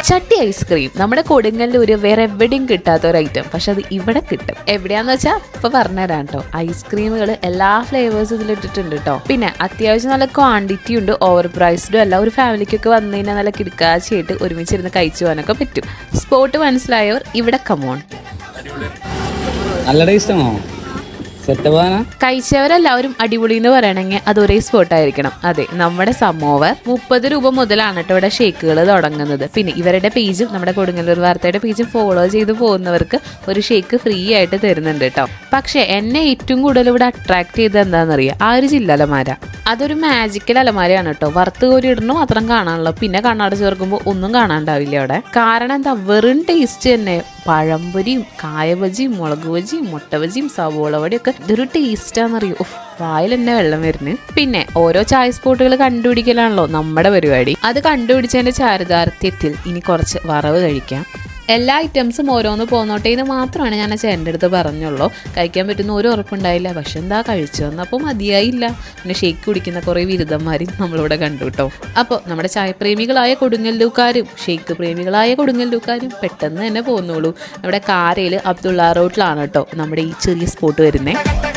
ചട്ടി ഐസ്ക്രീം നമ്മുടെ കൊടുങ്ങല്ലൂര് വേറെ എവിടെയും കിട്ടാത്ത ഒരു ഐറ്റം, പക്ഷെ അത് ഇവിടെ കിട്ടും. എവിടെയാന്ന് വെച്ചാൽ ഇപ്പൊ പറഞ്ഞുതരാം കേട്ടോ. ഐസ്ക്രീമുകൾ എല്ലാ ഫ്ലേവേഴ്സും ഇതിലിട്ടിട്ടുണ്ട് കേട്ടോ. പിന്നെ അത്യാവശ്യം നല്ല ക്വാണ്ടിറ്റി ഉണ്ട്, ഓവർ പ്രൈസ്ഡും അല്ല. ഒരു ഫാമിലിക്കൊക്കെ വന്നു കഴിഞ്ഞാൽ നല്ല കിടക്കാച്ചയായിട്ട് ഒരുമിച്ചിരുന്ന് കഴിച്ചു പോകാനൊക്കെ പറ്റും. സ്പോട്ട് മനസ്സിലായവർ ഇവിടെ കമോൺ. നല്ല ടേസ്റ്റ് ആണോ? കഴിച്ചവരെല്ലാവരും അടിപൊളി എന്ന് പറയണമെങ്കിൽ അത് ഒരേ സ്പോട്ടായിരിക്കണം. അതെ, നമ്മുടെ സമോവർ 30 രൂപ മുതലാണ് കേട്ടോ ഇവിടെ ഷേക്കുകൾ തുടങ്ങുന്നത്. പിന്നെ ഇവരുടെ പേജും നമ്മുടെ കൊടുങ്ങല്ലൂർ വാർത്തയുടെ പേജും ഫോളോ ചെയ്ത് പോകുന്നവർക്ക് ഒരു ഷേക്ക് ഫ്രീ ആയിട്ട് തരുന്നുണ്ട് കേട്ടോ. പക്ഷെ എന്നെ ഏറ്റവും കൂടുതൽ ഇവിടെ അട്രാക്ട് ചെയ്തത് എന്താണെന്നറിയാം, ആ ഒരു ചില്ലലമാര. അതൊരു മാജിക്കൽ അലമാരയാണ് കേട്ടോ. വറുത്ത് കോരി ഇടണം മാത്രം കാണാനുള്ളൂ, പിന്നെ കണ്ണാട് ചേർക്കുമ്പോൾ ഒന്നും കാണാണ്ടാവില്ല അവിടെ. കാരണം എന്താ, വെറും ടേസ്റ്റ് തന്നെ. പഴംപൊരിയും കായബജിയും മുളക് ബജിയും മുട്ട ബജിയും സവോള വടിയൊക്കെ ഇതൊരു ടേസ്റ്റാന്നറിയോ. വായിൽ തന്നെ വെള്ളം വരുന്നു. പിന്നെ ഓരോ ചായ സ്പോട്ടുകൾ കണ്ടുപിടിക്കലാണല്ലോ നമ്മുടെ പരിപാടി. അത് കണ്ടുപിടിച്ചതിന്റെ ചാരിതാർത്ഥ്യത്തിൽ ഇനി കുറച്ച് വറവ് കഴിക്കാം. എല്ലാ ഐറ്റംസും ഓരോന്ന് പോന്നോട്ടെ എന്ന് മാത്രമാണ് ഞാൻ ചേട്ടൻ്റെ അടുത്ത് പറഞ്ഞുള്ളൂ. കഴിക്കാൻ പറ്റുന്ന ഒരു ഉറപ്പുണ്ടായില്ല. പക്ഷെ എന്താ, കഴിച്ചു വന്നപ്പോൾ മതിയായില്ല. പിന്നെ ഷേക്ക് കുടിക്കുന്ന കുറേ ബിരുദന്മാരും നമ്മളിവിടെ കണ്ടു കേട്ടോ. അപ്പോൾ നമ്മുടെ ചായപ്രേമികളായ കൊടുങ്ങല്ലൂക്കാരും ഷേക്ക് പ്രേമികളായ കൊടുങ്ങല്ലൂക്കാരും പെട്ടെന്ന് തന്നെ പോന്നോളൂ. നമ്മുടെ കാരയിൽ അബ്ദുള്ള റോട്ടിലാണ് കേട്ടോ നമ്മുടെ ഈ ചെറിയ സ്പോട്ട് വരുന്നത്.